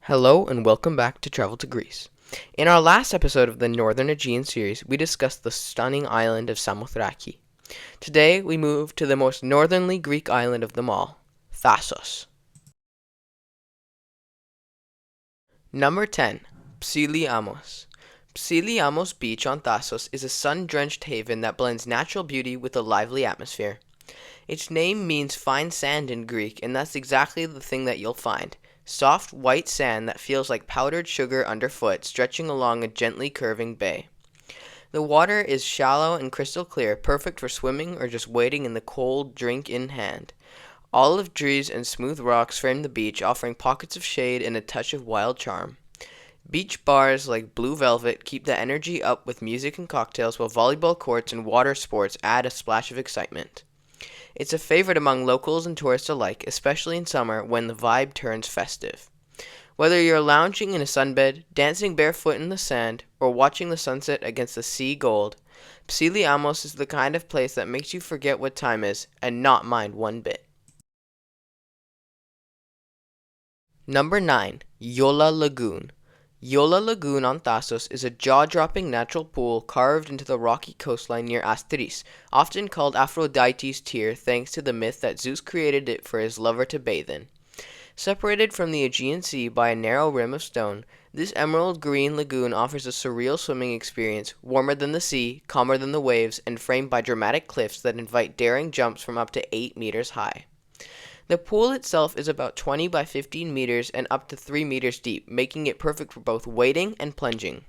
Hello and welcome back to Travel to Greece. In our last episode of the Northern Aegean series, we discussed the stunning island of Samothraki. Today, we move to the most northerly Greek island of them all, Thassos. Number 10. Psylliamos. Psylliamos Beach on Thassos is a sun-drenched haven that blends natural beauty with a lively atmosphere. Its name means fine sand in Greek, and that's exactly the thing that you'll find. Soft, white sand that feels like powdered sugar underfoot, stretching along a gently curving bay. The water is shallow and crystal clear, perfect for swimming or just wading in the cold drink in hand. Olive trees and smooth rocks frame the beach, offering pockets of shade and a touch of wild charm. Beach bars like Blue Velvet keep the energy up with music and cocktails, while volleyball courts and water sports add a splash of excitement. It's a favorite among locals and tourists alike, especially in summer when the vibe turns festive. Whether you're lounging in a sunbed, dancing barefoot in the sand, or watching the sunset against the sea gold, Psylliamos is the kind of place that makes you forget what time is and not mind one bit. Number 9. Yola Lagoon. Yola Lagoon on Thassos is a jaw-dropping natural pool carved into the rocky coastline near Asteris, often called Aphrodite's tear thanks to the myth that Zeus created it for his lover to bathe in. Separated from the Aegean Sea by a narrow rim of stone, this emerald green lagoon offers a surreal swimming experience, warmer than the sea, calmer than the waves, and framed by dramatic cliffs that invite daring jumps from up to 8 meters high. The pool itself is about 20 by 15 meters and up to 3 meters deep, making it perfect for both wading and plunging.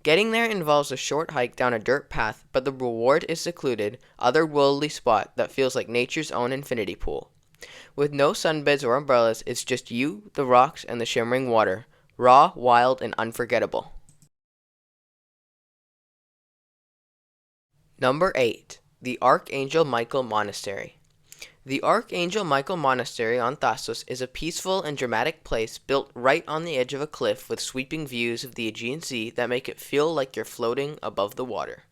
Getting there involves a short hike down a dirt path, but the reward is secluded, otherworldly spot that feels like nature's own infinity pool. With no sunbeds or umbrellas, it's just you, the rocks, and the shimmering water. Raw, wild, and unforgettable. Number 8. The Archangel Michael Monastery. The Archangel Michael Monastery on Thassos is a peaceful and dramatic place built right on the edge of a cliff with sweeping views of the Aegean Sea that make it feel like you're floating above the water.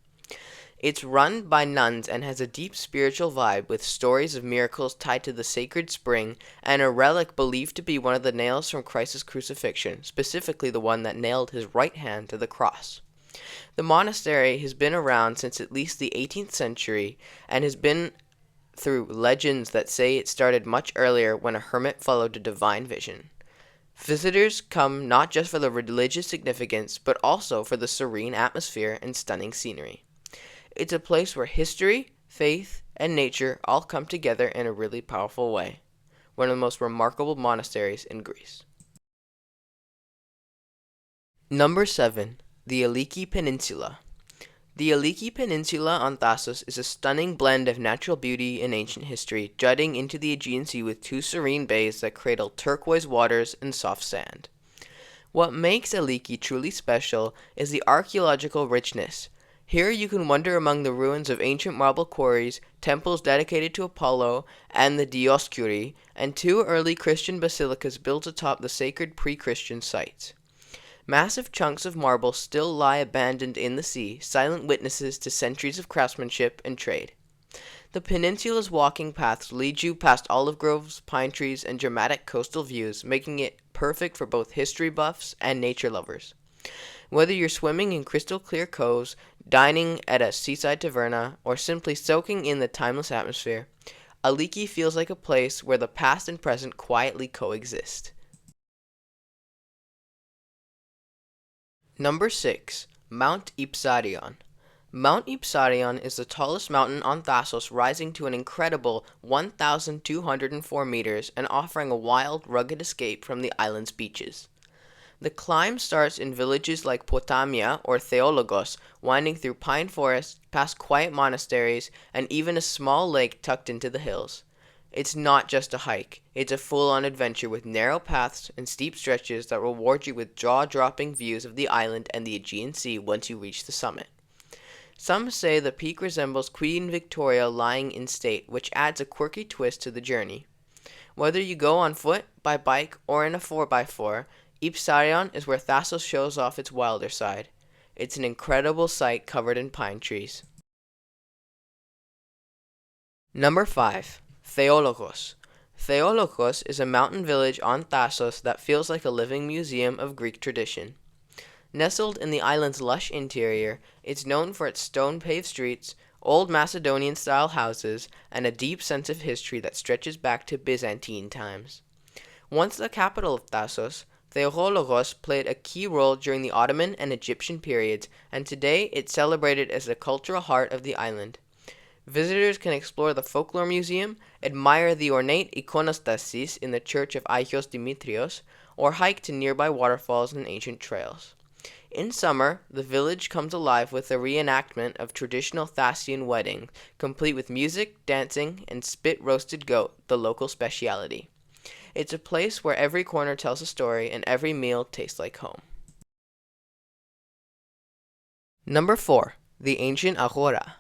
It's run by nuns and has a deep spiritual vibe with stories of miracles tied to the sacred spring and a relic believed to be one of the nails from Christ's crucifixion, specifically the one that nailed his right hand to the cross. The monastery has been around since at least the 18th century and has been through legends that say it started much earlier when a hermit followed a divine vision. Visitors come not just for the religious significance, but also for the serene atmosphere and stunning scenery. It's a place where history, faith, and nature all come together in a really powerful way. One of the most remarkable monasteries in Greece. Number 7. The Aliki Peninsula. The Aliki Peninsula on Thassos is a stunning blend of natural beauty and ancient history, jutting into the Aegean Sea with two serene bays that cradle turquoise waters and soft sand. What makes Aliki truly special is the archaeological richness. Here you can wander among the ruins of ancient marble quarries, temples dedicated to Apollo and the Dioscuri, and two early Christian basilicas built atop the sacred pre-Christian sites. Massive chunks of marble still lie abandoned in the sea, silent witnesses to centuries of craftsmanship and trade. The peninsula's walking paths lead you past olive groves, pine trees, and dramatic coastal views, making it perfect for both history buffs and nature lovers. Whether you're swimming in crystal clear coves, dining at a seaside taverna, or simply soaking in the timeless atmosphere, Aliki feels like a place where the past and present quietly coexist. Number 6. Mount Ipsarion. Mount Ipsarion is the tallest mountain on Thassos, rising to an incredible 1,204 meters and offering a wild, rugged escape from the island's beaches. The climb starts in villages like Potamia or Theologos, winding through pine forests, past quiet monasteries, and even a small lake tucked into the hills. It's not just a hike, it's a full-on adventure with narrow paths and steep stretches that reward you with jaw-dropping views of the island and the Aegean Sea once you reach the summit. Some say the peak resembles Queen Victoria lying in state, which adds a quirky twist to the journey. Whether you go on foot, by bike, or in a 4x4, Ipsarion is where Thassos shows off its wilder side. It's an incredible sight covered in pine trees. Number 5. Theologos. Theolokos is a mountain village on Thassos that feels like a living museum of Greek tradition. Nestled in the island's lush interior, it's known for its stone-paved streets, old Macedonian-style houses, and a deep sense of history that stretches back to Byzantine times. Once the capital of Thassos, Theolokos played a key role during the Ottoman and Egyptian periods, and today it's celebrated as the cultural heart of the island. Visitors can explore the folklore museum, admire the ornate iconostasis in the church of Agios Dimitrios, or hike to nearby waterfalls and ancient trails. In summer, the village comes alive with a reenactment of traditional Thasian weddings, complete with music, dancing, and spit-roasted goat, the local speciality. It's a place where every corner tells a story and every meal tastes like home. Number 4. The Ancient Agora.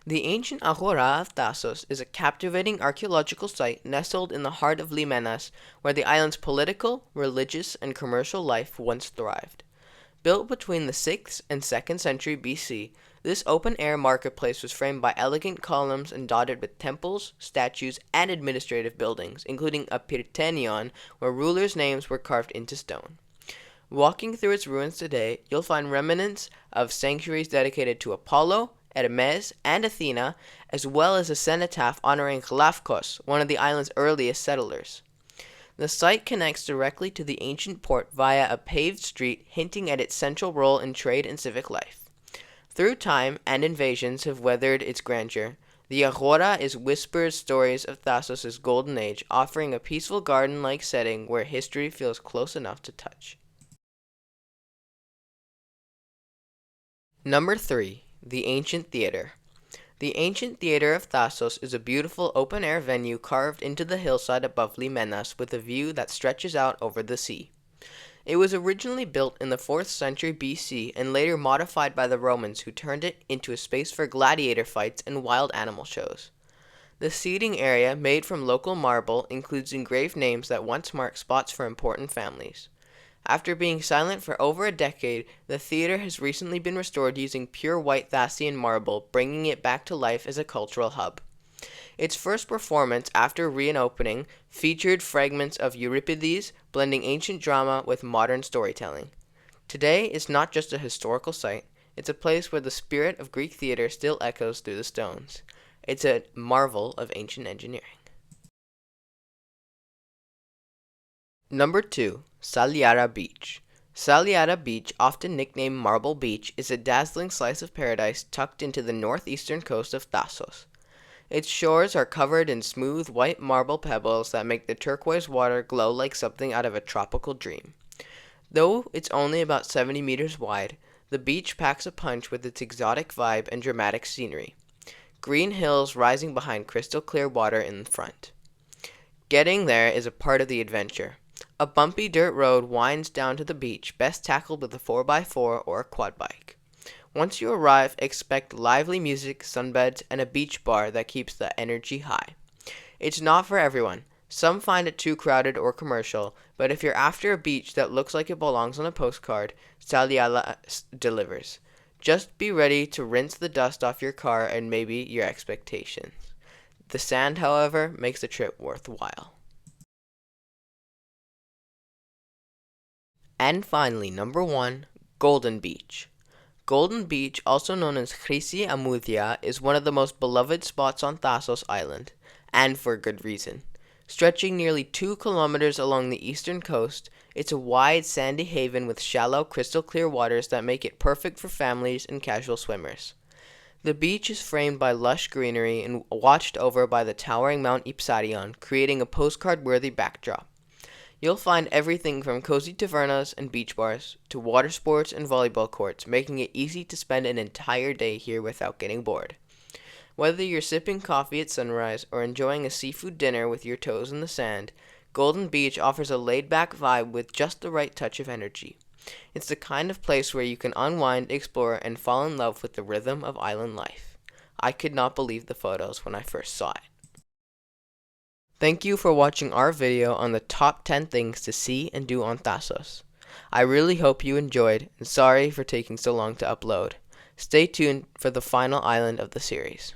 The ancient Agora of Thassos is a captivating archaeological site nestled in the heart of Limenas, where the island's political, religious, and commercial life once thrived. Built between the 6th and 2nd century BC, this open-air marketplace was framed by elegant columns and dotted with temples, statues, and administrative buildings, including a Prytanion, where rulers' names were carved into stone. Walking through its ruins today, you'll find remnants of sanctuaries dedicated to Apollo, Hermes, and Athena, as well as a cenotaph honoring Hlafkos, one of the island's earliest settlers. The site connects directly to the ancient port via a paved street, hinting at its central role in trade and civic life. Through time and invasions have weathered its grandeur, the Agora is whispered stories of Thassos' golden age, offering a peaceful garden-like setting where history feels close enough to touch. Number 3. The Ancient Theater. The Ancient Theater of Thassos is a beautiful open-air venue carved into the hillside above Limenas with a view that stretches out over the sea. It was originally built in the 4th century BC and later modified by the Romans, who turned it into a space for gladiator fights and wild animal shows. The seating area, made from local marble, includes engraved names that once marked spots for important families. After being silent for over a decade, the theater has recently been restored using pure white Thasian marble, bringing it back to life as a cultural hub. Its first performance, after reopening, featured fragments of Euripides, blending ancient drama with modern storytelling. Today, it's not just a historical site, it's a place where the spirit of Greek theater still echoes through the stones. It's a marvel of ancient engineering. Number 2. Saliara Beach. Saliara Beach, often nicknamed Marble Beach, is a dazzling slice of paradise tucked into the northeastern coast of Thassos. Its shores are covered in smooth white marble pebbles that make the turquoise water glow like something out of a tropical dream. Though it's only about 70 meters wide, the beach packs a punch with its exotic vibe and dramatic scenery. Green hills rising behind crystal clear water in front. Getting there is a part of the adventure. A bumpy dirt road winds down to the beach, best tackled with a 4x4 or a quad bike. Once you arrive, expect lively music, sunbeds, and a beach bar that keeps the energy high. It's not for everyone. Some find it too crowded or commercial, but if you're after a beach that looks like it belongs on a postcard, Saliala delivers. Just be ready to rinse the dust off your car and maybe your expectations. The sand, however, makes the trip worthwhile. And finally, number 1, Golden Beach. Golden Beach, also known as Chrysi Amoudia, is one of the most beloved spots on Thassos Island, and for good reason. Stretching nearly 2 kilometers along the eastern coast, it's a wide sandy haven with shallow, crystal-clear waters that make it perfect for families and casual swimmers. The beach is framed by lush greenery and watched over by the towering Mount Ipsarion, creating a postcard-worthy backdrop. You'll find everything from cozy tavernas and beach bars to water sports and volleyball courts, making it easy to spend an entire day here without getting bored. Whether you're sipping coffee at sunrise or enjoying a seafood dinner with your toes in the sand, Golden Beach offers a laid-back vibe with just the right touch of energy. It's the kind of place where you can unwind, explore, and fall in love with the rhythm of island life. I could not believe the photos when I first saw it. Thank you for watching our video on the top 10 things to see and do on Thassos. I really hope you enjoyed, and sorry for taking so long to upload. Stay tuned for the final island of the series.